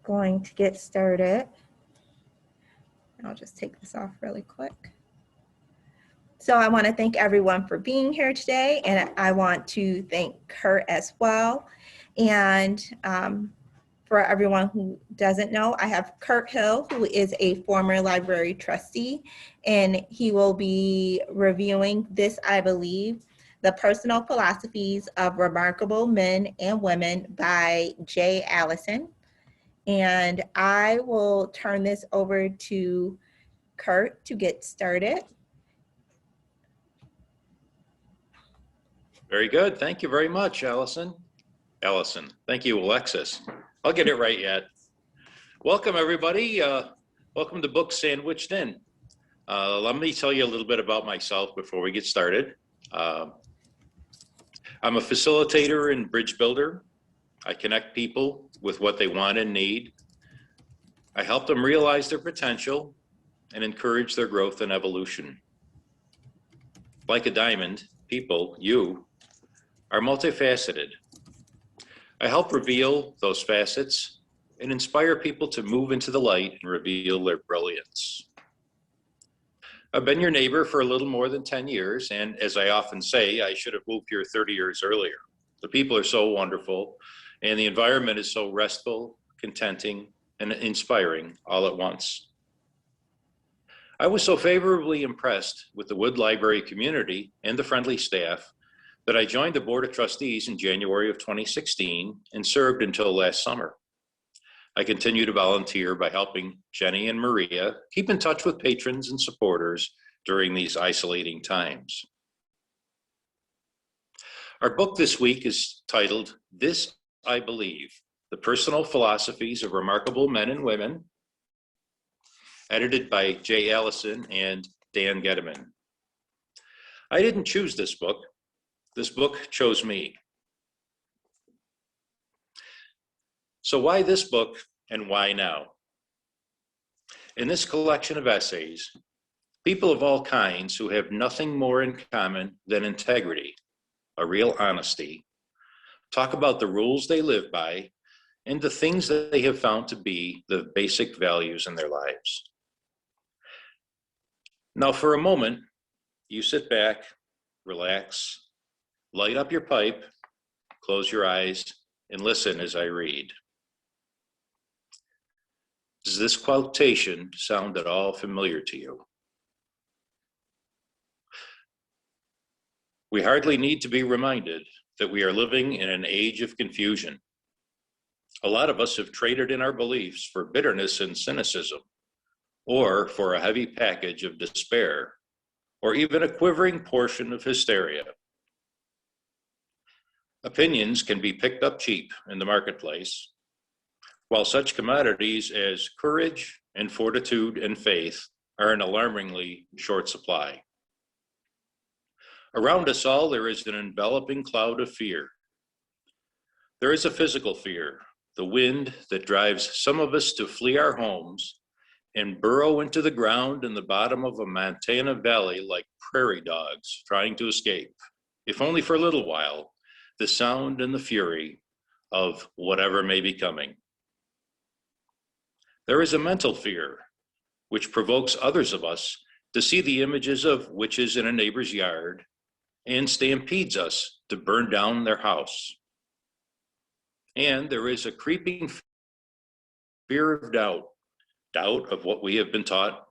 going to get started. I'll just take this off really quick. So I want to thank everyone for being here today, and I want to thank Curt as well. And for everyone who doesn't know, I have Curt Hill, who is a former library trustee, and he will be reviewing This I Believe, The Personal Philosophies of Remarkable Men and Women by J. Allison. And I will turn this over to Curt to get started. Very good. Thank you very much, Allison. Thank you, Alexis. I'll get it right yet. Welcome, everybody. Welcome to Books Sandwiched In. Let me tell you a little bit about myself before we get started. I'm a facilitator and bridge builder. I connect people with what they want and need. I help them realize their potential and encourage their growth and evolution. Like a diamond, people, you, are multifaceted. I help reveal those facets and inspire people to move into the light and reveal their brilliance. I've been your neighbor for a little more than 10 years, and as I often say, I should have moved here 30 years earlier. The people are so wonderful, and the environment is so restful, contenting, and inspiring all at once. I was so favorably impressed with the Wood Library community and the friendly staff that I joined the Board of Trustees in January of 2016 and served until last summer. I continue to volunteer by helping Jenny and Maria keep in touch with patrons and supporters during these isolating times. Our book this week is titled, This I Believe, The Personal Philosophies of Remarkable Men and Women, edited by J. Allison and Dan Getteman. I didn't choose this book. This book chose me. So why this book and why now? In this collection of essays, people of all kinds who have nothing more in common than integrity, a real honesty, talk about the rules they live by and the things that they have found to be the basic values in their lives. Now for a moment, you sit back, relax, light up your pipe, close your eyes, and listen as I read. Does this quotation sound at all familiar to you? We hardly need to be reminded that we are living in an age of confusion. A lot of us have traded in our beliefs for bitterness and cynicism, or for a heavy package of despair, or even a quivering portion of hysteria. Opinions can be picked up cheap in the marketplace, while such commodities as courage and fortitude and faith are in alarmingly short supply. Around us all, there is an enveloping cloud of fear. There is a physical fear, the wind that drives some of us to flee our homes and burrow into the ground in the bottom of a Montana valley like prairie dogs trying to escape, if only for a little while, the sound and the fury of whatever may be coming. There is a mental fear, which provokes others of us to see the images of witches in a neighbor's yard and stampedes us to burn down their house. And there is a creeping fear of doubt of what we have been taught,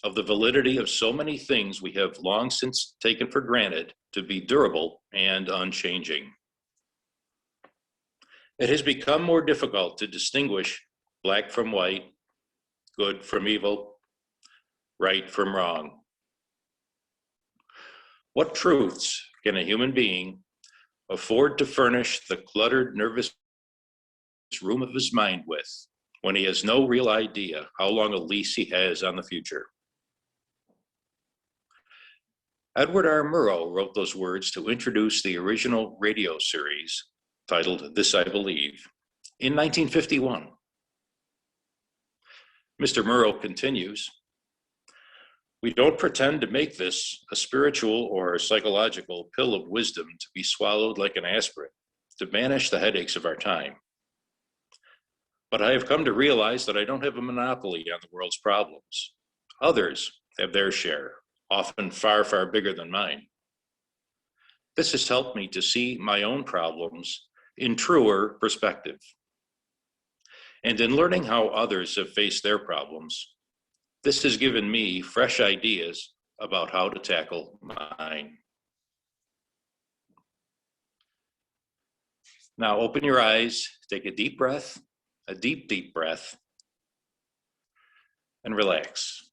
of the validity of so many things we have long since taken for granted to be durable and unchanging. It has become more difficult to distinguish black from white, good from evil, right from wrong. What truths can a human being afford to furnish the cluttered, nervous room of his mind with when he has no real idea how long a lease he has on the future? Edward R. Murrow wrote those words to introduce the original radio series titled This I Believe in 1951. Mr. Murrow continues, "We don't pretend to make this a spiritual or a psychological pill of wisdom to be swallowed like an aspirin to banish the headaches of our time. But I have come to realize that I don't have a monopoly on the world's problems. Others have their share, often far, far bigger than mine. This has helped me to see my own problems in truer perspective. And in learning how others have faced their problems, this has given me fresh ideas about how to tackle mine. Now open your eyes, take a deep breath, a deep, deep breath, and relax.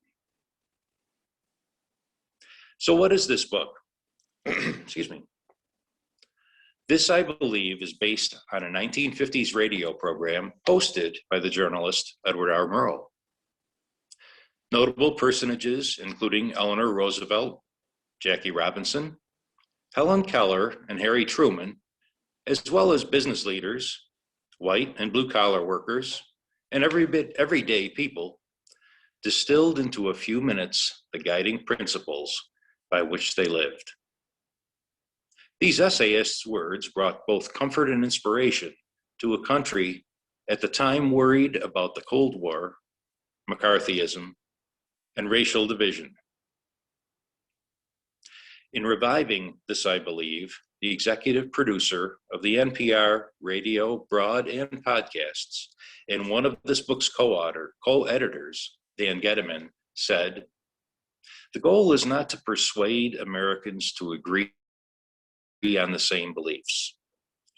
So what is this book? Excuse me. This, I believe, is based on a 1950s radio program hosted by the journalist Edward R. Murrow. Notable personages including Eleanor Roosevelt, Jackie Robinson, Helen Keller, and Harry Truman, as well as business leaders, white and blue-collar workers, and everyday people, distilled into a few minutes the guiding principles by which they lived. These essayists' words brought both comfort and inspiration to a country at the time worried about the Cold War, McCarthyism, and racial division. In reviving this, I believe, the executive producer of the NPR radio, broad, and podcasts, and one of this book's co-editors, Dan Gediman, said, "The goal is not to persuade Americans to agree on the same beliefs.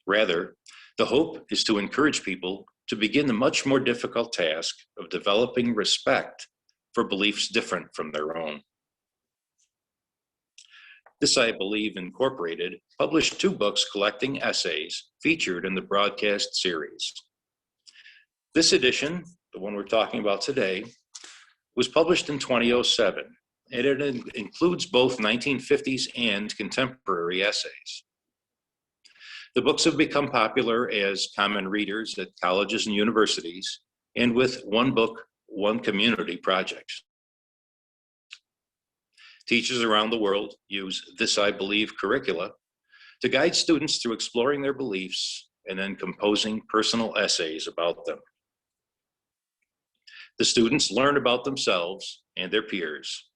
Rather, the hope is to encourage people to begin the much more difficult task of developing respect for beliefs different from their own." This, I believe, Incorporated published 2 books collecting essays featured in the broadcast series. This edition, the one we're talking about today, was published in 2007, and it includes both 1950s and contemporary essays. The books have become popular as common readers at colleges and universities, and with one book, one community projects. Teachers around the world use this, I believe, curricula to guide students through exploring their beliefs and then composing personal essays about them. The students learn about themselves and their peers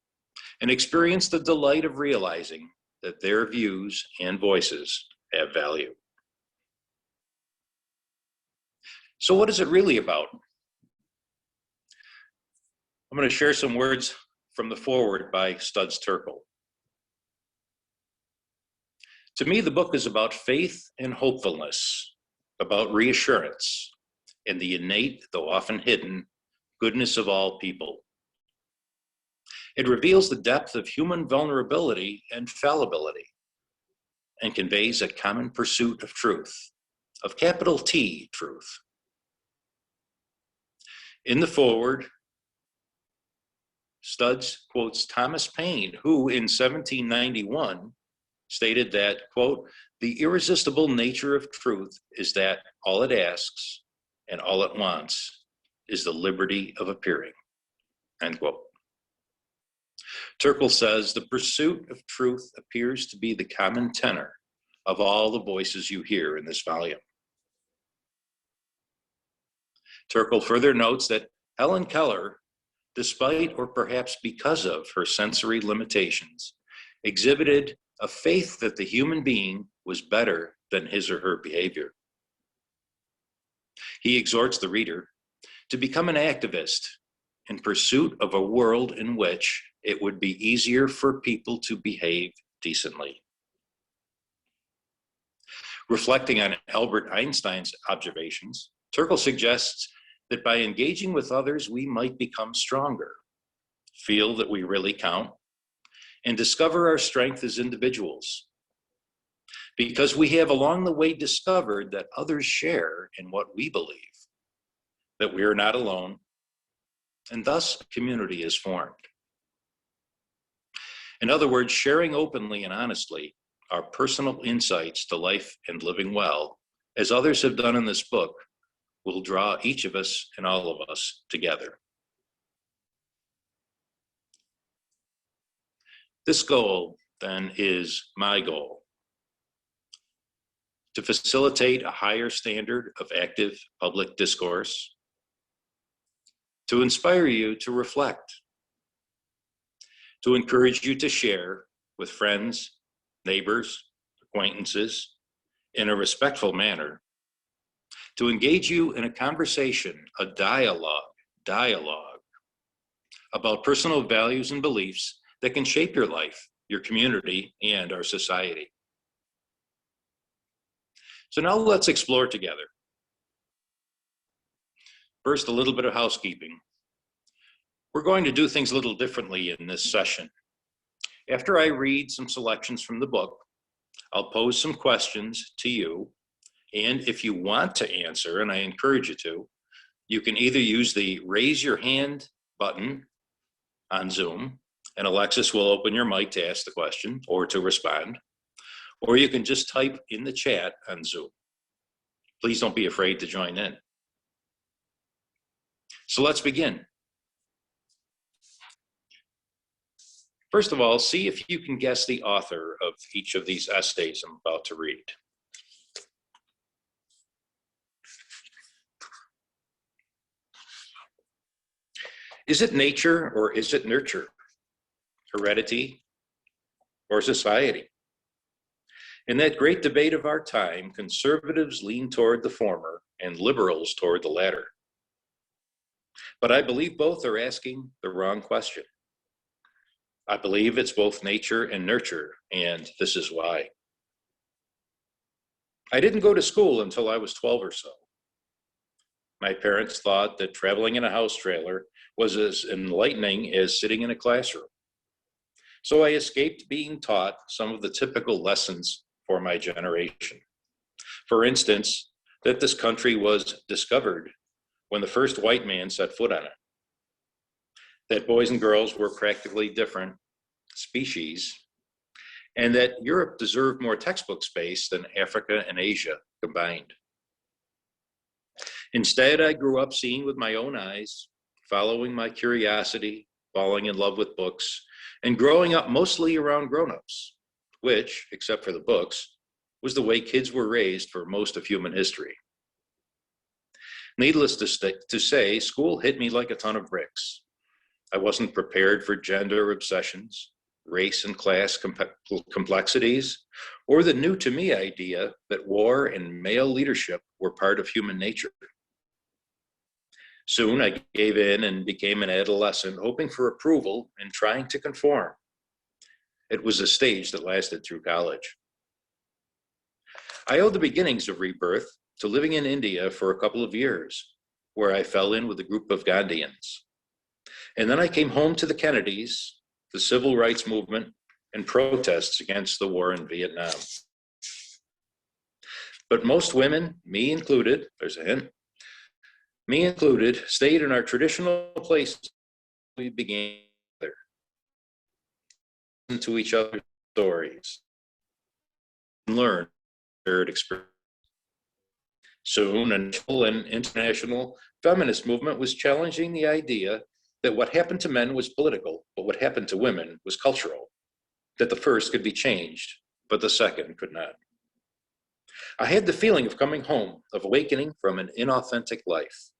and experience the delight of realizing that their views and voices have value. So what is it really about? I'm going to share some words from the foreword by Studs Terkel. To me, the book is about faith and hopefulness, about reassurance, and the innate, though often hidden, goodness of all people. It reveals the depth of human vulnerability and fallibility, and conveys a common pursuit of truth, of capital T truth. In the foreword, Studs quotes Thomas Paine, who in 1791 stated that, quote, "The irresistible nature of truth is that all it asks and all it wants is the liberty of appearing," end quote. Terkel says, "The pursuit of truth appears to be the common tenor of all the voices you hear in this volume." Terkel further notes that Helen Keller, despite or perhaps because of her sensory limitations, exhibited a faith that the human being was better than his or her behavior. He exhorts the reader to become an activist in pursuit of a world in which it would be easier for people to behave decently. Reflecting on Albert Einstein's observations, Terkel suggests that by engaging with others, we might become stronger, feel that we really count, and discover our strength as individuals. Because we have along the way discovered that others share in what we believe, that we are not alone, and thus a community is formed. In other words, sharing openly and honestly our personal insights to life and living well, as others have done in this book, will draw each of us and all of us together. This goal, then, is my goal: to facilitate a higher standard of active public discourse, to inspire you to reflect, to encourage you to share with friends, neighbors, acquaintances in a respectful manner, to engage you in a conversation, a dialogue about personal values and beliefs that can shape your life, your community, and our society. So now let's explore together. First, a little bit of housekeeping. We're going to do things a little differently in this session. After I read some selections from the book, I'll pose some questions to you, and if you want to answer, and I encourage you to, you can either use the raise your hand button on Zoom, and Alexis will open your mic to ask the question or to respond, or you can just type in the chat on Zoom. Please don't be afraid to join in. So let's begin. First of all, see if you can guess the author of each of these essays I'm about to read. Is it nature or is it nurture? Heredity or society? In that great debate of our time, conservatives lean toward the former and liberals toward the latter. But I believe both are asking the wrong question. I believe it's both nature and nurture, and this is why. I didn't go to school until I was 12 or so. My parents thought that traveling in a house trailer was as enlightening as sitting in a classroom. So I escaped being taught some of the typical lessons for my generation. For instance, that this country was discovered when the first white man set foot on it. That boys and girls were practically different species, and that Europe deserved more textbook space than Africa and Asia combined. Instead, I grew up seeing with my own eyes, following my curiosity, falling in love with books, and growing up mostly around grown-ups, which, except for the books, was the way kids were raised for most of human history. Needless to say, school hit me like a ton of bricks. I wasn't prepared for gender obsessions, race and class complexities, or the new to me idea that war and male leadership were part of human nature. Soon I gave in and became an adolescent, hoping for approval and trying to conform. It was a stage that lasted through college. I owe the beginnings of Rebirth to living in India for a couple of years, where I fell in with a group of Gandhians. And then I came home to the Kennedys, the civil rights movement, and protests against the war in Vietnam. But most women, me included, there's a hint, me included, stayed in our traditional places we began together, listen to each other's stories, and learn shared experience. Soon, an international feminist movement was challenging the idea that what happened to men was political, but what happened to women was cultural, that the first could be changed, but the second could not. I had the feeling of coming home, of awakening from an inauthentic life.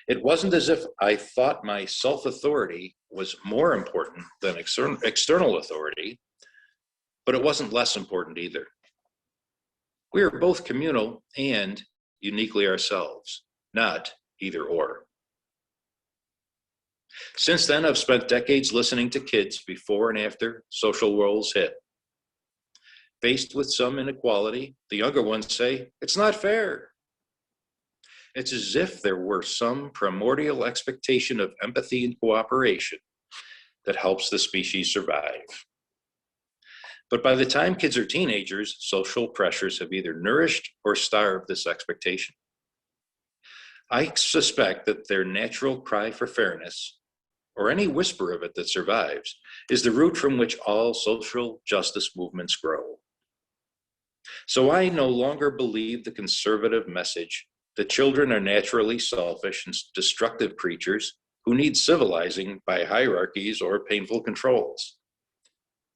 It wasn't as if I thought my self-authority was more important than external authority, but it wasn't less important either. We are both communal and uniquely ourselves, not either or. Since then, I've spent decades listening to kids before and after social roles hit. Faced with some inequality, the younger ones say, "It's not fair." It's as if there were some primordial expectation of empathy and cooperation that helps the species survive. But by the time kids are teenagers, social pressures have either nourished or starved this expectation. I suspect that their natural cry for fairness, or any whisper of it that survives, is the root from which all social justice movements grow. So I no longer believe the conservative message that children are naturally selfish and destructive creatures who need civilizing by hierarchies or painful controls.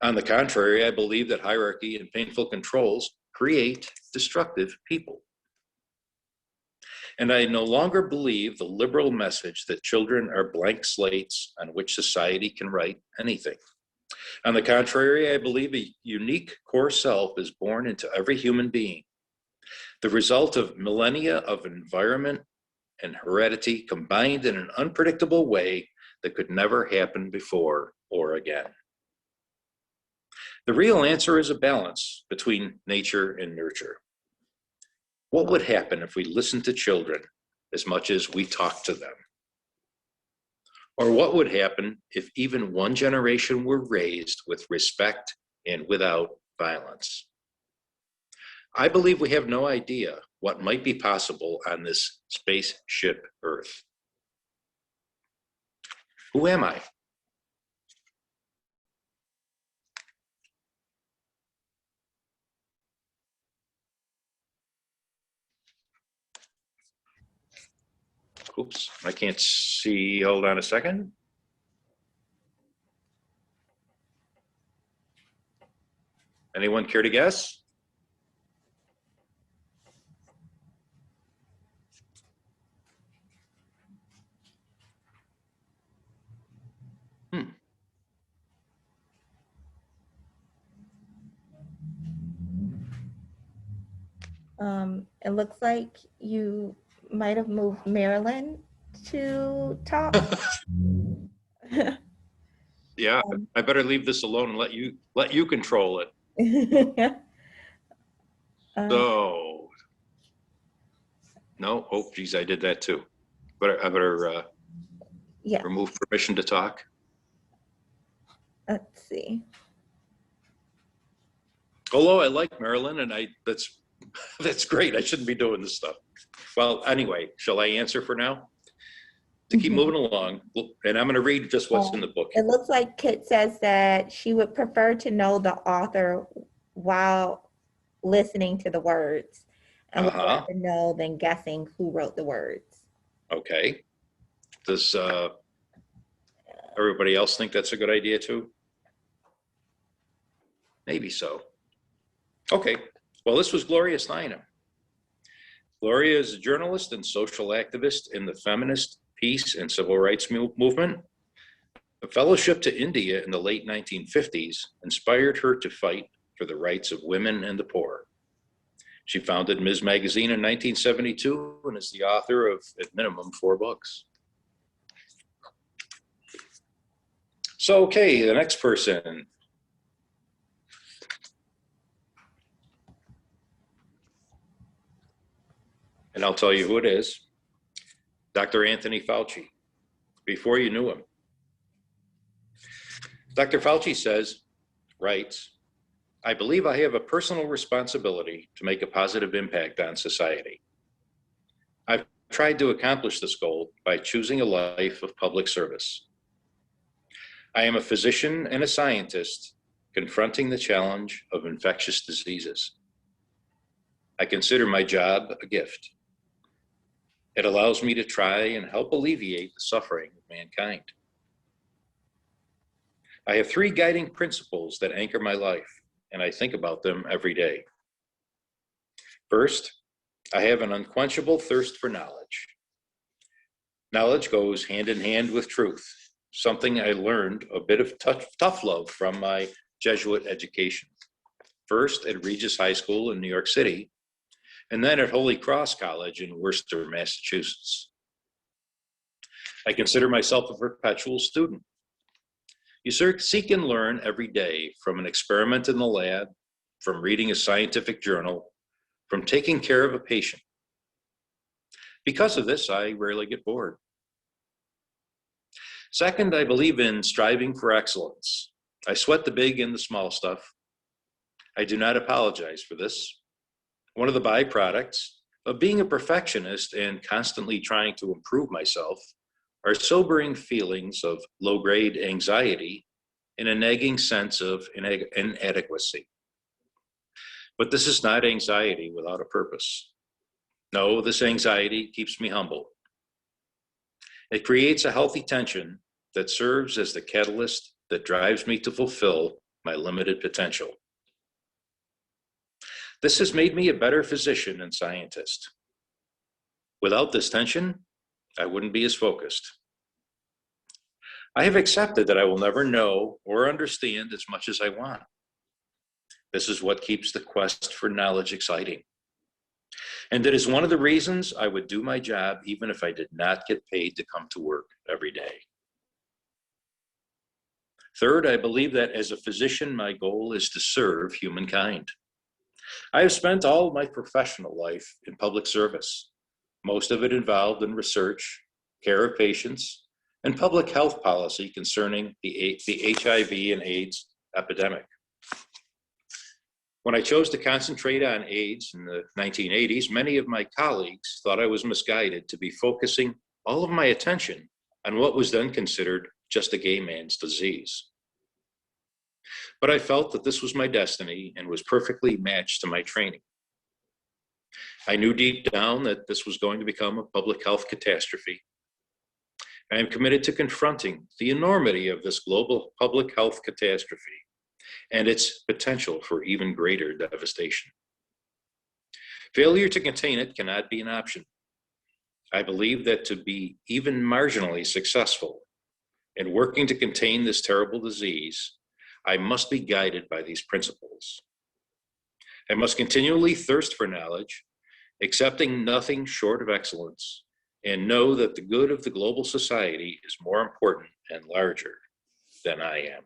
On the contrary, I believe that hierarchy and painful controls create destructive people. And I no longer believe the liberal message that children are blank slates on which society can write anything. On the contrary, I believe a unique core self is born into every human being, the result of millennia of environment and heredity combined in an unpredictable way that could never happen before or again. The real answer is a balance between nature and nurture. What would happen if we listened to children as much as we talk to them? Or what would happen if even one generation were raised with respect and without violence? I believe we have no idea what might be possible on this spaceship Earth. Who am I? Oops, I can't see. Hold on a second. Anyone care to guess? It looks like you might have moved Marilyn to talk. Yeah, I better leave this alone and let you control it. So, no, oh geez, I did that too. But I better yeah. remove permission to talk. Let's see. Although I like Marilyn, and that's great. I shouldn't be doing this stuff. Well, anyway, shall I answer for now? To keep moving along, and I'm going to read just what's in the book. It looks like Kit says that she would prefer to know the author while listening to the words, and would rather know than guessing who wrote the words. Okay. Does everybody else think that's a good idea too? Maybe so. Okay. Well, this was Gloria Steinem. Gloria is a journalist and social activist in the feminist, peace, and civil rights movement. A fellowship to India in the late 1950s inspired her to fight for the rights of women and the poor. She founded Ms. Magazine in 1972 and is the author of, at minimum, 4 books. So, okay, the next person. And I'll tell you who it is. Dr. Anthony Fauci, before you knew him. Dr. Fauci writes, I believe I have a personal responsibility to make a positive impact on society. I've tried to accomplish this goal by choosing a life of public service. I am a physician and a scientist confronting the challenge of infectious diseases. I consider my job a gift. It allows me to try and help alleviate the suffering of mankind. I have 3 guiding principles that anchor my life, and I think about them every day. First, I have an unquenchable thirst for knowledge. Knowledge goes hand in hand with truth, something I learned a bit of tough love from my Jesuit education. First at Regis High School in New York City, and then at Holy Cross College in Worcester, Massachusetts. I consider myself a perpetual student. You seek and learn every day from an experiment in the lab, from reading a scientific journal, from taking care of a patient. Because of this, I rarely get bored. Second, I believe in striving for excellence. I sweat the big and the small stuff. I do not apologize for this. One of the byproducts of being a perfectionist and constantly trying to improve myself are sobering feelings of low-grade anxiety and a nagging sense of inadequacy. But this is not anxiety without a purpose. No, this anxiety keeps me humble. It creates a healthy tension that serves as the catalyst that drives me to fulfill my limited potential. This has made me a better physician and scientist. Without this tension, I wouldn't be as focused. I have accepted that I will never know or understand as much as I want. This is what keeps the quest for knowledge exciting. And it is one of the reasons I would do my job even if I did not get paid to come to work every day. Third, I believe that as a physician, my goal is to serve humankind. I have spent all of my professional life in public service, most of it involved in research, care of patients, and public health policy concerning the HIV and AIDS epidemic. When I chose to concentrate on AIDS in the 1980s, many of my colleagues thought I was misguided to be focusing all of my attention on what was then considered just a gay man's disease. But I felt that this was my destiny and was perfectly matched to my training. I knew deep down that this was going to become a public health catastrophe. I am committed to confronting the enormity of this global public health catastrophe and its potential for even greater devastation. Failure to contain it cannot be an option. I believe that to be even marginally successful in working to contain this terrible disease, I must be guided by these principles. I must continually thirst for knowledge, accepting nothing short of excellence, and know that the good of the global society is more important and larger than I am.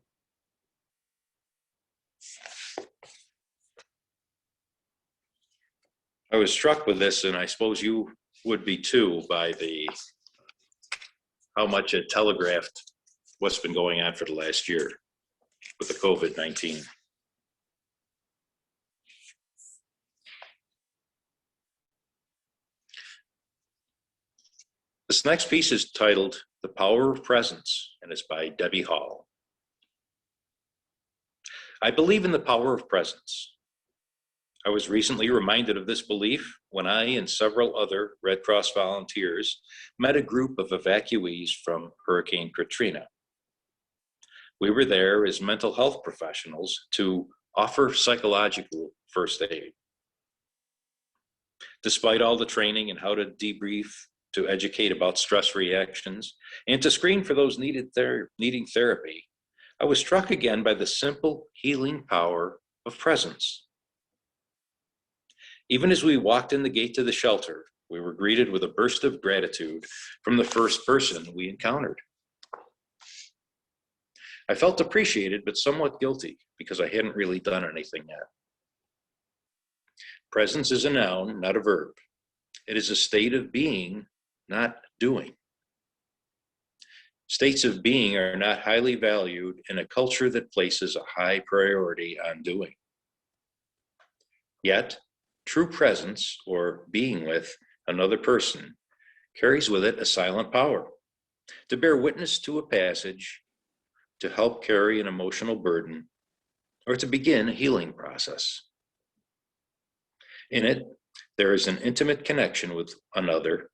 I was struck with this, and I suppose you would be too, by how much it telegraphed what's been going on for the last year with the COVID-19. This next piece is titled The Power of Presence, and it's by Debbie Hall. I believe in the power of presence. I was recently reminded of this belief when I and several other Red Cross volunteers met a group of evacuees from Hurricane Katrina. We were there as mental health professionals to offer psychological first aid. Despite all the training and how to debrief, to educate about stress reactions, and to screen for those needing therapy, I was struck again by the simple healing power of presence. Even as we walked in the gate to the shelter, we were greeted with a burst of gratitude from the first person we encountered. I felt appreciated, but somewhat guilty because I hadn't really done anything yet. Presence is a noun, not a verb. It is a state of being, not doing. States of being are not highly valued in a culture that places a high priority on doing. Yet, true presence, or being with another person, carries with it a silent power to bear witness to a passage, to help carry an emotional burden, or to begin a healing process. In it, there is an intimate connection with another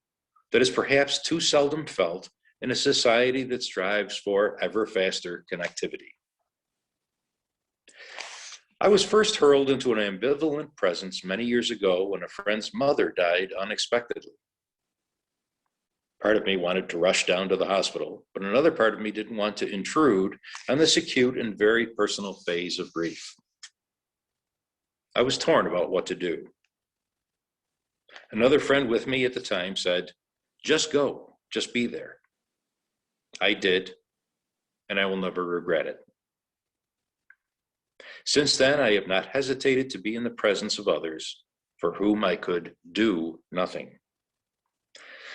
that is perhaps too seldom felt in a society that strives for ever faster connectivity. I was first hurled into an ambivalent presence many years ago when a friend's mother died unexpectedly. Part of me wanted to rush down to the hospital, but another part of me didn't want to intrude on this acute and very personal phase of grief. I was torn about what to do. Another friend with me at the time said, "Just go, just be there." I did, and I will never regret it. Since then, I have not hesitated to be in the presence of others for whom I could do nothing.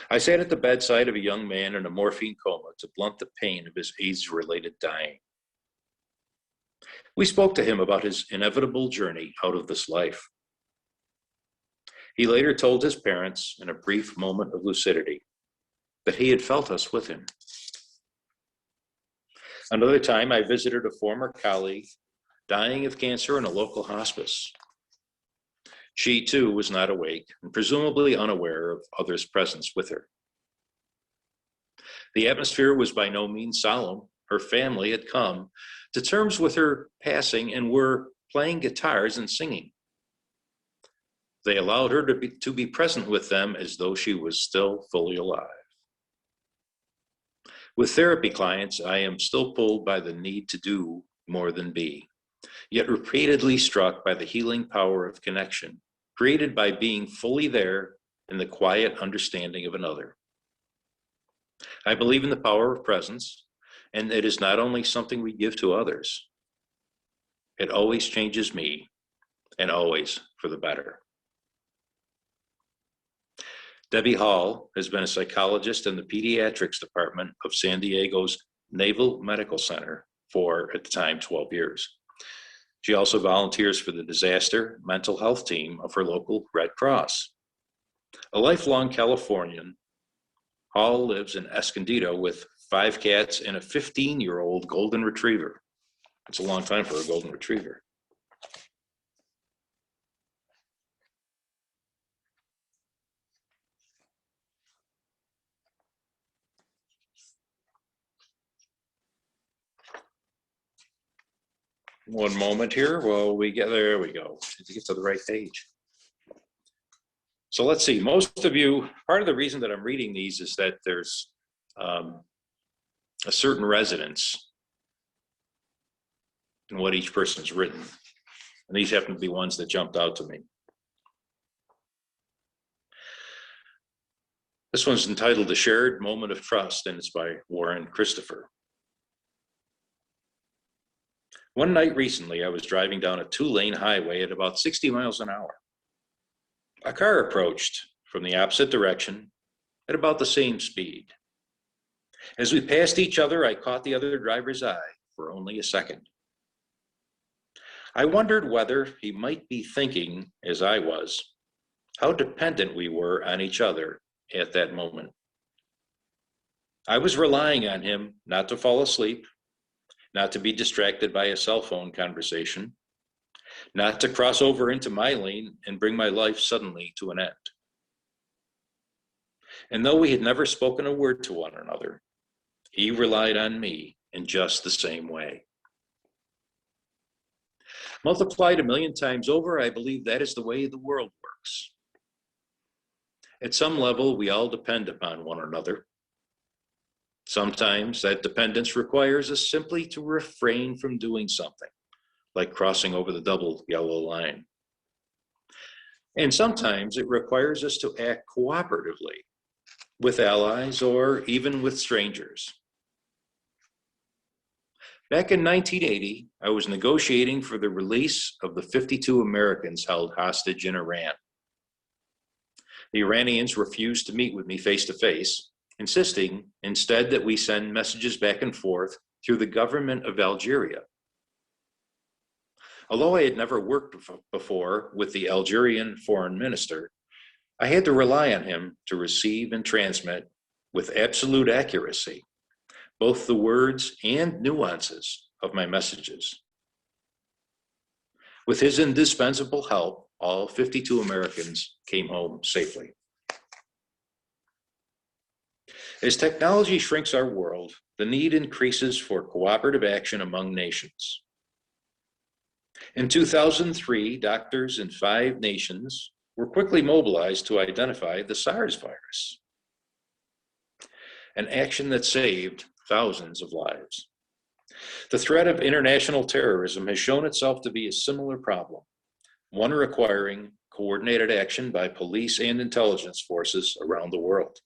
I sat at the bedside of a young man in a morphine coma to blunt the pain of his AIDS-related dying. We spoke to him about his inevitable journey out of this life. He later told his parents in a brief moment of lucidity that he had felt us with him. Another time, I visited a former colleague dying of cancer in a local hospice. She too was not awake and presumably unaware of others' presence with her. The atmosphere was by no means solemn. Her family had come to terms with her passing and were playing guitars and singing. They allowed her to be present with them as though she was still fully alive. With therapy clients, I am still pulled by the need to do more than be, yet repeatedly struck by the healing power of connection, created by being fully there in the quiet understanding of another. I believe in the power of presence, and it is not only something we give to others. It always changes me, and always for the better. Debbie Hall has been a psychologist in the pediatrics department of San Diego's Naval Medical Center for, at the time, 12 years. She also volunteers for the disaster mental health team of her local Red Cross. A lifelong Californian, Hall lives in Escondido with 5 cats and a 15-year-old golden retriever. It's a long time for a golden retriever. One moment here while we get there. We go to get to the right page. So let's see. Most of you, part of the reason that I'm reading these is that there's a certain resonance in what each person's written. And these happen to be ones that jumped out to me. This one's entitled "A Shared Moment of Trust," and it's by Warren Christopher. One night recently, I was driving down a 2-lane highway at about 60 miles an hour. A car approached from the opposite direction at about the same speed. As we passed each other, I caught the other driver's eye for only a second. I wondered whether he might be thinking, as I was, how dependent we were on each other at that moment. I was relying on him not to fall asleep, not to be distracted by a cell phone conversation, not to cross over into my lane and bring my life suddenly to an end. And though we had never spoken a word to one another, he relied on me in just the same way. Multiplied 1,000,000 times over, I believe that is the way the world works. At some level, we all depend upon one another. Sometimes that dependence requires us simply to refrain from doing something, like crossing over the double yellow line. And sometimes it requires us to act cooperatively with allies or even with strangers. Back in 1980, I was negotiating for the release of the 52 Americans held hostage in Iran. The Iranians refused to meet with me face to face, insisting instead that we send messages back and forth through the government of Algeria. Although I had never worked before with the Algerian foreign minister, I had to rely on him to receive and transmit with absolute accuracy both the words and nuances of my messages. With his indispensable help, all 52 Americans came home safely. As technology shrinks our world, the need increases for cooperative action among nations. In 2003, doctors in 5 nations were quickly mobilized to identify the Sars virus, an action that saved thousands of lives. The threat of international terrorism has shown itself to be a similar problem, one requiring coordinated action by police and intelligence forces around the world.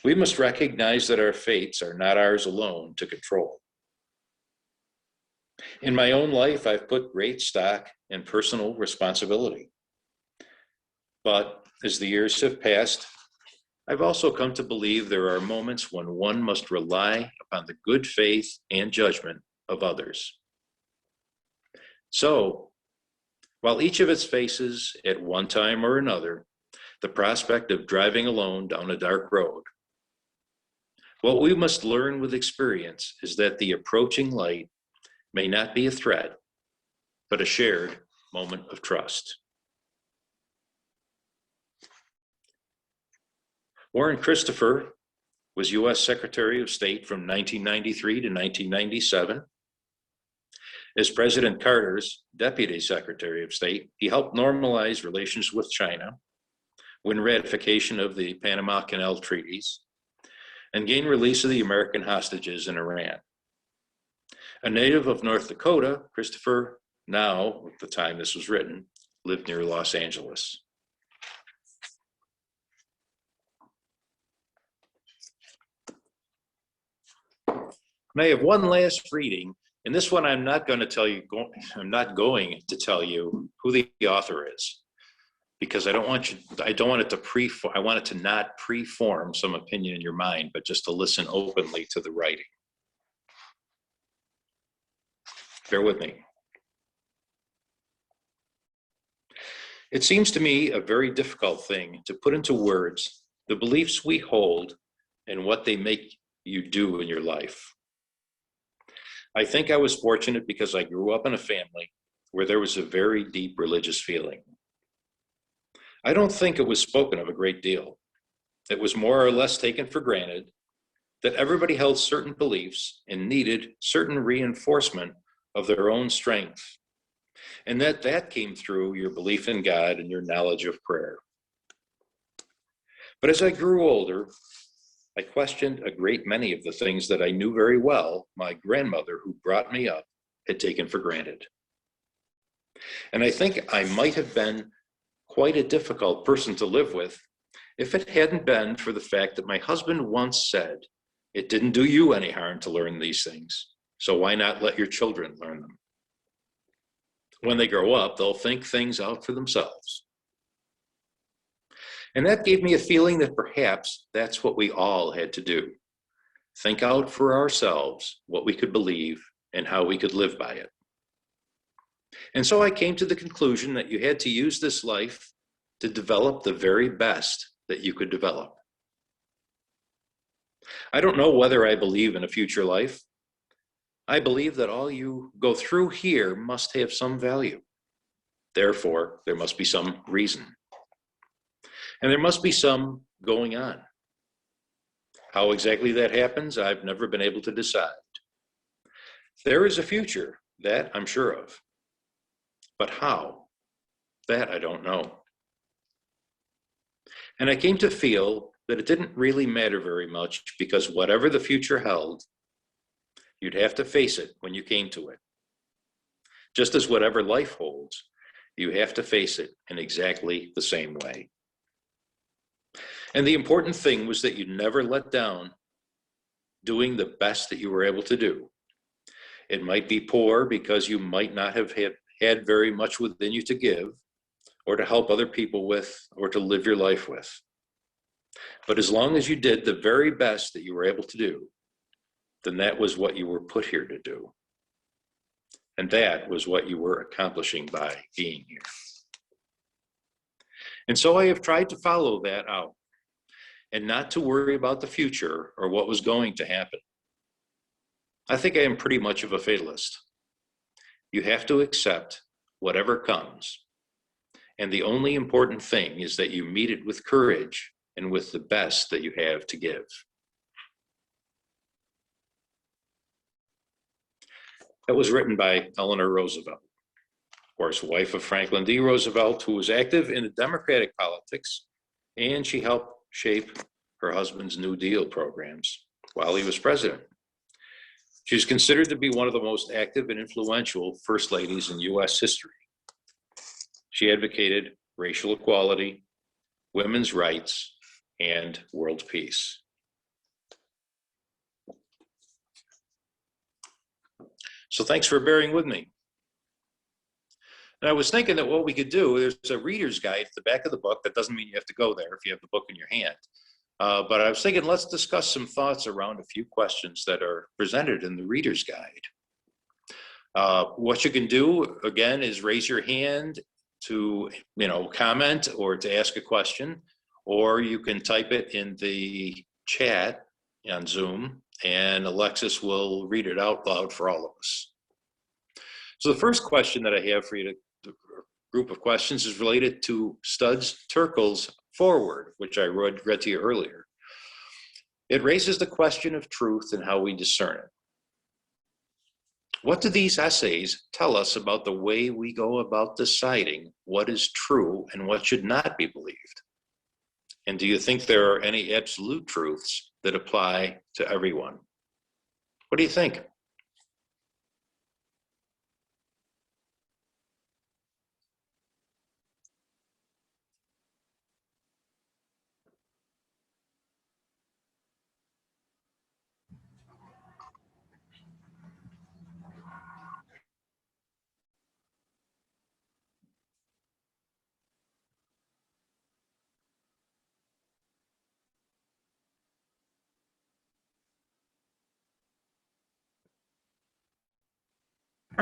We must recognize that our fates are not ours alone to control. In my own life, I've put great stock in personal responsibility. But as the years have passed, I've also come to believe there are moments when one must rely upon the good faith and judgment of others. So, while each of us faces at one time or another the prospect of driving alone down a dark road, what we must learn with experience is that the approaching light may not be a threat, but a shared moment of trust. Warren Christopher was U.S. Secretary of State from 1993 to 1997. As President Carter's Deputy Secretary of State, he helped normalize relations with China, win ratification of the Panama Canal Treaties, and gain release of the American hostages in Iran. A native of North Dakota, Christopher, now, at the time this was written, lived near Los Angeles. And I have one last reading, and this one I'm not going to tell you. I'm not going to tell you who the author is, because I don't want it to I want it to not preform some opinion in your mind, but just to listen openly to the writing. Bear with me. It seems to me a very difficult thing to put into words the beliefs we hold and what they make you do in your life. I think I was fortunate because I grew up in a family where there was a very deep religious feeling. I don't think it was spoken of a great deal. It was more or less taken for granted that everybody held certain beliefs and needed certain reinforcement of their own strength, and that came through your belief in God and your knowledge of prayer. But as I grew older, I questioned a great many of the things that I knew very well my grandmother, who brought me up, had taken for granted. And I think I might have been quite a difficult person to live with if it hadn't been for the fact that my husband once said, "It didn't do you any harm to learn these things, so why not let your children learn them? When they grow up, they'll think things out for themselves." And that gave me a feeling that perhaps that's what we all had to do. Think out for ourselves what we could believe and how we could live by it. And so I came to the conclusion that you had to use this life to develop the very best that you could develop. I don't know whether I believe in a future life. I believe that all you go through here must have some value. Therefore, there must be some reason. And there must be some going on. How exactly that happens, I've never been able to decide. There is a future, that I'm sure of. But how? That I don't know. And I came to feel that it didn't really matter very much, because whatever the future held, you'd have to face it when you came to it. Just as whatever life holds, you have to face it in exactly the same way. And the important thing was that you never let down doing the best that you were able to do. It might be poor because you might not have had very much within you to give, or to help other people with, or to live your life with. But as long as you did the very best that you were able to do, then that was what you were put here to do. And that was what you were accomplishing by being here. And so I have tried to follow that out, and not to worry about the future or what was going to happen. I think I am pretty much of a fatalist. You have to accept whatever comes. And the only important thing is that you meet it with courage and with the best that you have to give. That was written by Eleanor Roosevelt, of course, wife of Franklin D. Roosevelt, who was active in the Democratic politics, and she helped shape her husband's New Deal programs while he was president. She is considered to be one of the most active and influential first ladies in U.S. history. She advocated racial equality, women's rights, and world peace. So thanks for bearing with me. And I was thinking that what we could do, there's a reader's guide at the back of the book. That doesn't mean you have to go there if you have the book in your hand. But I was thinking, let's discuss some thoughts around a few questions that are presented in the reader's guide. What you can do, again, is raise your hand to comment or to ask a question, or you can type it in the chat on Zoom, and Alexis will read it out loud for all of us. So the first question that I have for you, the group of questions, is related to Studs Terkel's foreword, which I read to you earlier. It raises the question of truth and how we discern it. What do these essays tell us about the way we go about deciding what is true and what should not be believed? And do you think there are any absolute truths that apply to everyone? What do you think?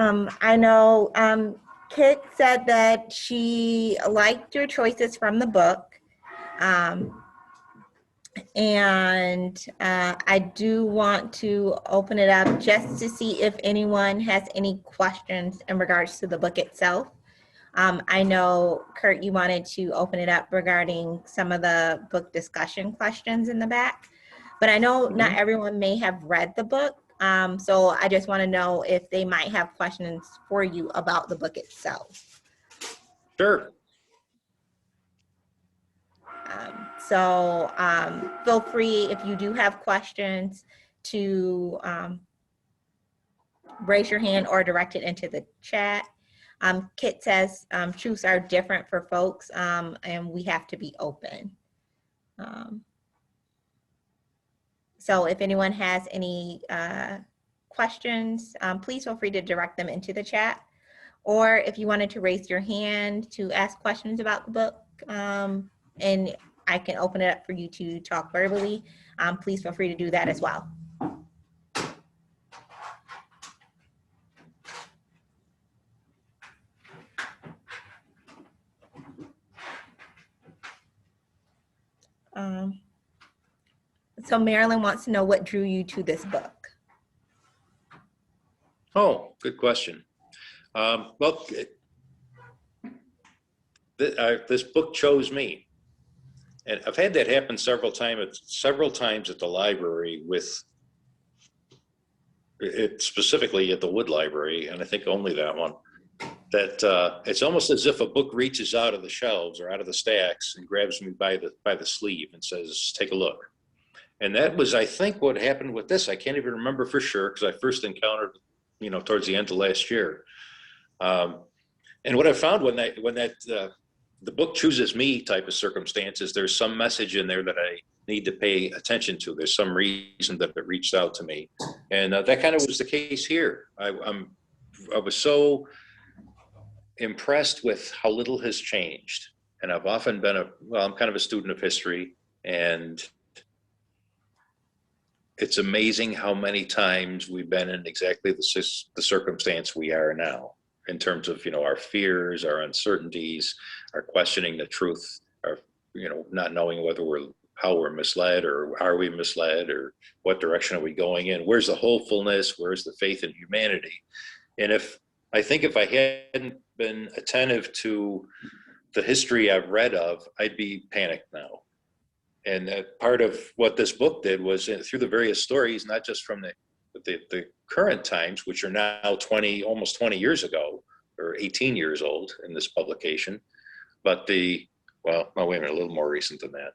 I know Kit said that she liked your choices from the book. And I do want to open it up just to see if anyone has any questions in regards to the book itself. I know, Curt, you wanted to open it up regarding some of the book discussion questions in the back, but I know not everyone may have read the book. So I just want to know if they might have questions for you about the book itself. Sure. So feel free, if you do have questions, to raise your hand or direct it into the chat. Kit says truths are different for folks, and we have to be open. So if anyone has any questions, please feel free to direct them into the chat. Or if you wanted to raise your hand to ask questions about the book, and I can open it up for you to talk verbally, please feel free to do that as well. So Marilyn wants to know what drew you to this book. Oh, good question. Well, this book chose me. And I've had that happen several times at the library with it, specifically at the Wood Library, and I think only that one, that it's almost as if a book reaches out of the shelves or out of the stacks and grabs me by the sleeve and says, take a look. And that was, I think, what happened with this. I can't even remember for sure because I first encountered, towards the end of last year. And what I found when the book chooses me type of circumstances, there's some message in there that I need to pay attention to. There's some reason that it reached out to me. And that kind of was the case here. I was so impressed with how little has changed. And I've often been I'm kind of a student of history, and it's amazing how many times we've been in exactly the circumstance we are now, in terms of, our fears, our uncertainties, our questioning the truth, our, not knowing how we're misled, or are we misled, or what direction are we going in? Where's the hopefulness? Where's the faith in humanity? And if I hadn't been attentive to the history I've read of, I'd be panicked now. And part of what this book did was through the various stories, not just from the current times, which are now almost 20 years ago, or 18 years old in this publication, but wait a minute, a little more recent than that.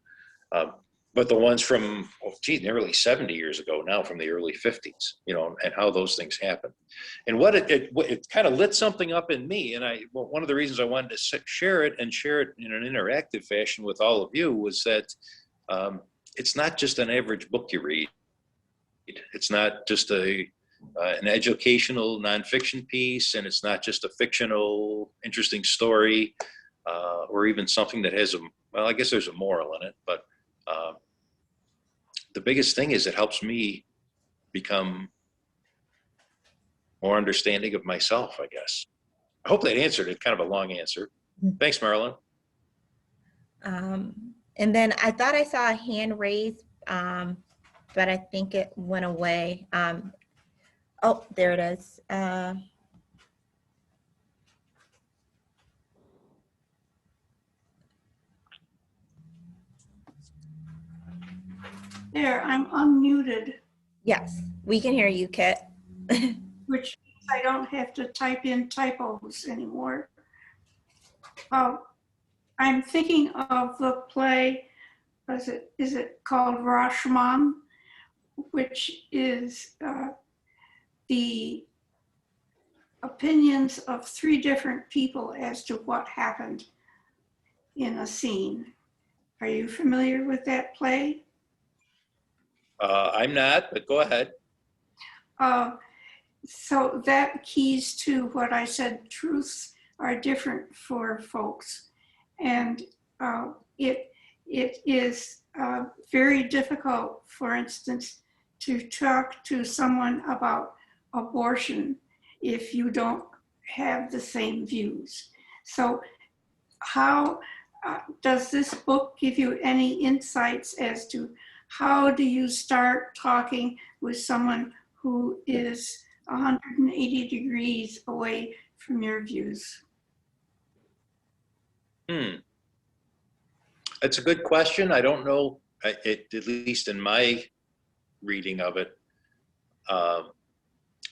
But the ones from, nearly 70 years ago now, from the early 50s, and how those things happen. And what it kind of lit something up in me. And one of the reasons I wanted to share it in an interactive fashion with all of you was that it's not just an average book you read. It's not just an educational nonfiction piece, and it's not just a fictional, interesting story, or even something that has I guess there's a moral in it, but the biggest thing is it helps me become more understanding of myself, I guess. I hope that answered it. Kind of a long answer. Thanks, Marilyn. And then I thought I saw a hand raised, but I think it went away. Oh, there it is. There, I'm unmuted. Yes, we can hear you, Kit. Which I don't have to type in typos anymore. I'm thinking of the play, is it called Rashomon, which is the opinions of three different people as to what happened in a scene. Are you familiar with that play? I'm not, but go ahead. So that keys to what I said, truths are different for folks. And it is very difficult, for instance, to talk to someone about abortion if you don't have the same views. So how does this book give you any insights as to how do you start talking with someone who is 180 degrees away from your views? It's a good question. I don't know, at least in my reading of it,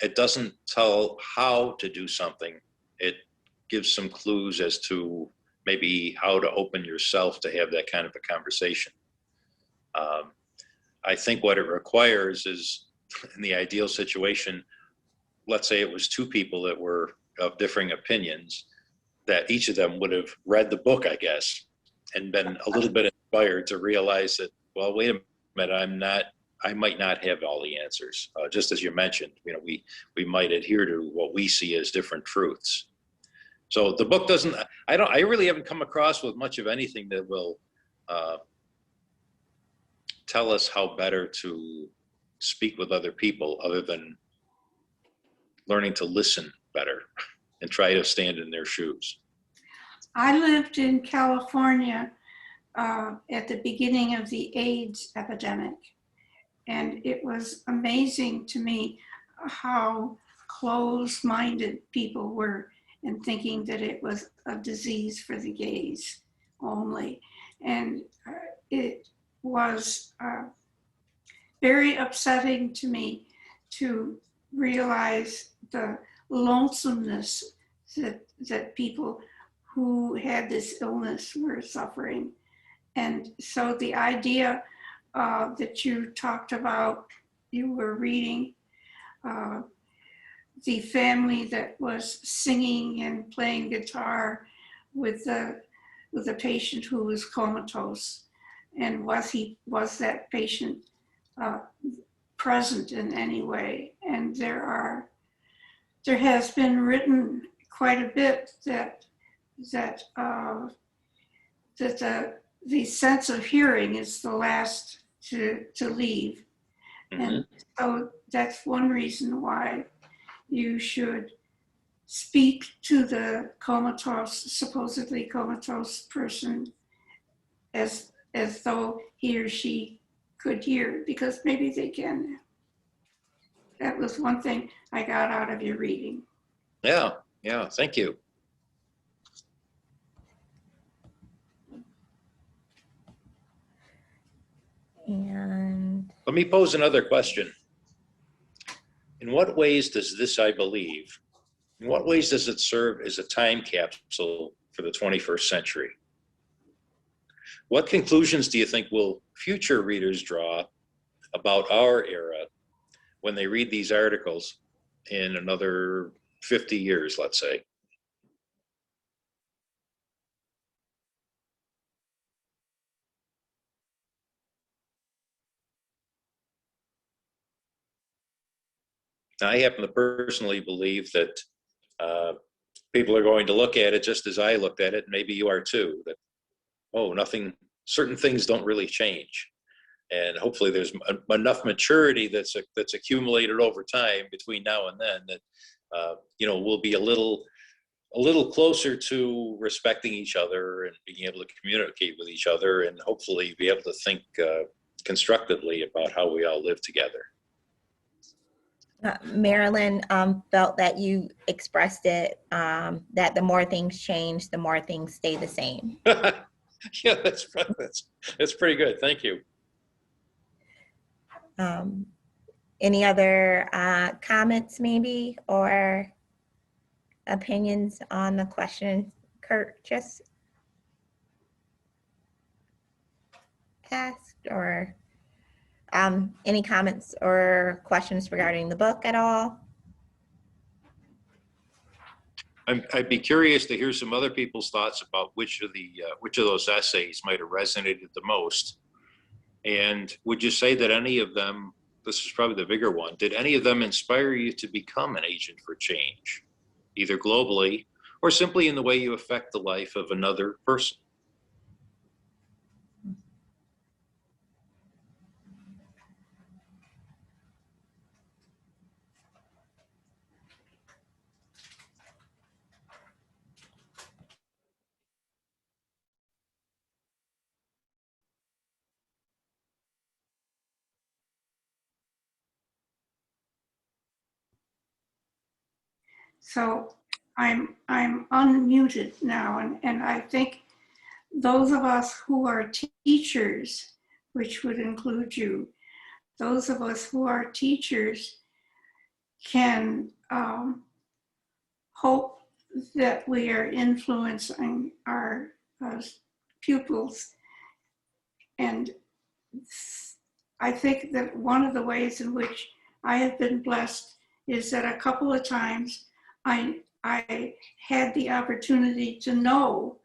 it doesn't tell how to do something. It gives some clues as to maybe how to open yourself to have that kind of a conversation. I think what it requires is, in the ideal situation, let's say it was two people that were of differing opinions, that each of them would have read the book, I guess, and been a little bit inspired to realize that, well, wait a minute, I might not have all the answers. Just as you mentioned, we might adhere to what we see as different truths. So the book doesn't, I really haven't come across with much of anything that will tell us how better to speak with other people, other than learning to listen better and try to stand in their shoes. I lived in California at the beginning of the AIDS epidemic. And it was amazing to me how closed-minded people were in thinking that it was a disease for the gays only. And it was very upsetting to me to realize the lonesomeness that people who had this illness were suffering. And so the idea that you talked about, you were reading, the family that was singing and playing guitar with the patient who was comatose, and was that patient present in any way? And there has been written quite a bit that the sense of hearing is the last to leave. Mm-hmm. And so that's one reason why you should speak to the supposedly comatose person as though he or she could hear, because maybe they can. That was one thing I got out of your reading. Yeah, thank you. And let me pose another question. In what ways does this, I believe, in what ways does it serve as a time capsule for the 21st century? What conclusions do you think will future readers draw about our era when they read these articles in another 50 years, let's say? I happen to personally believe that people are going to look at it just as I looked at it, and maybe you are too, that, certain things don't really change. And hopefully there's enough maturity that's accumulated over time between now and then that, we'll be a little closer to respecting each other and being able to communicate with each other, and hopefully be able to think constructively about how we all live together. Marilyn felt that you expressed it, that the more things change, the more things stay the same. Yeah, that's pretty good. Thank you. Any other comments maybe or opinions on the question Curt just asked, or any comments or questions regarding the book at all? I'd be curious to hear some other people's thoughts about which of those essays might have resonated the most. And would you say that any of them, this is probably the bigger one, did any of them inspire you to become an agent for change, either globally or simply in the way you affect the life of another person? So I'm unmuted now, and I think those of us who are teachers, which would include you, those of us who are teachers can hope that we are influencing our pupils. And I think that one of the ways in which I have been blessed is that a couple of times I had the opportunity to know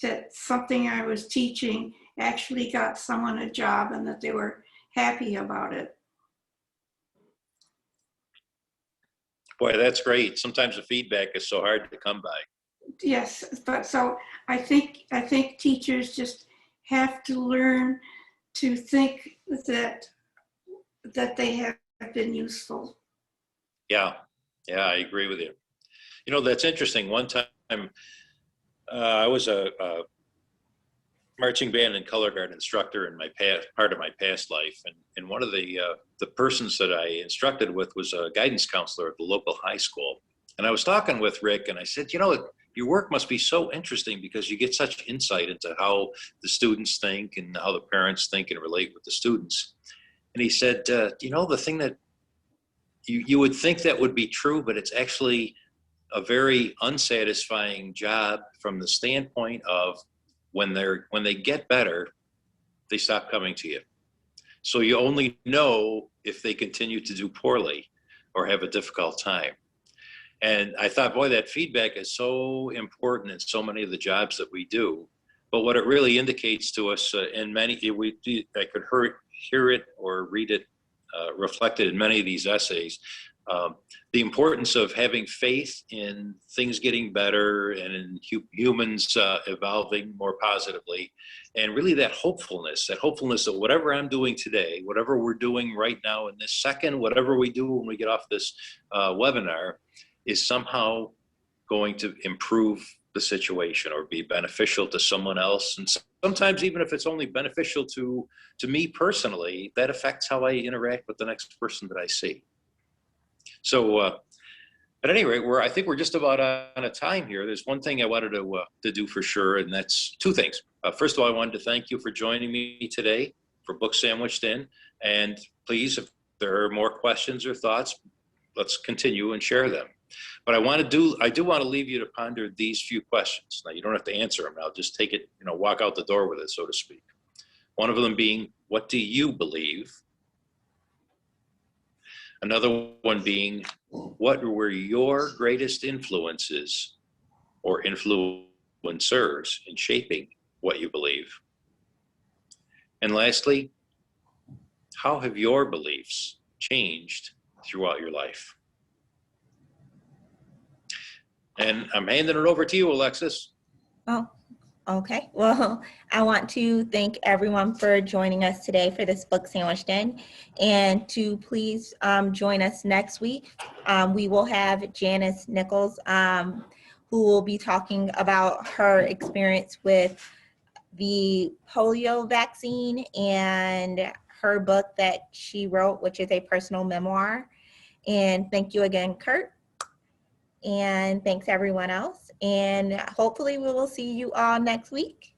that something I was teaching actually got someone a job and that they were happy about it. Boy, that's great. Sometimes the feedback is so hard to come by. Yes, but so I think teachers just have to learn to think that they have been useful. Yeah, I agree with you. You know, that's interesting. One time, I was a marching band and color guard instructor in my part of my past life, and one of the persons that I instructed with was a guidance counselor at the local high school. And I was talking with Rick, and I said, you know, your work must be so interesting because you get such insight into how the students think and how the parents think and relate with the students. And he said, you know, the thing that you would think that would be true, but it's actually a very unsatisfying job from the standpoint of when they get better, they stop coming to you. So you only know if they continue to do poorly or have a difficult time. And I thought, boy, that feedback is so important in so many of the jobs that we do. But what it really indicates to us in many, I could hear it or read it reflected in many of these essays, the importance of having faith in things getting better and in humans evolving more positively, and really that hopefulness that whatever I'm doing today, whatever we're doing right now in this second, whatever we do when we get off this webinar, is somehow going to improve the situation or be beneficial to someone else. And sometimes even if it's only beneficial to me personally, that affects how I interact with the next person that I see. So at any rate, I think we're just about on a time here. There's one thing I wanted to do for sure, and that's two things. First of all, I wanted to thank you for joining me today for Book Sandwiched In. And please, if there are more questions or thoughts, let's continue and share them. But I do want to leave you to ponder these few questions. Now, you don't have to answer them. Now, just take it, walk out the door with it, so to speak. One of them being, what do you believe? Another one being, what were your greatest influences or influencers in shaping what you believe? And lastly, how have your beliefs changed throughout your life? And I'm handing it over to you, Alexis. Oh, okay. Well, I want to thank everyone for joining us today for this Book Sandwiched In, and to please join us next week. We will have Janice Nichols, who will be talking about her experience with the polio vaccine and her book that she wrote, which is a personal memoir. And thank you again, Curt. And thanks everyone else. And hopefully we will see you all next week.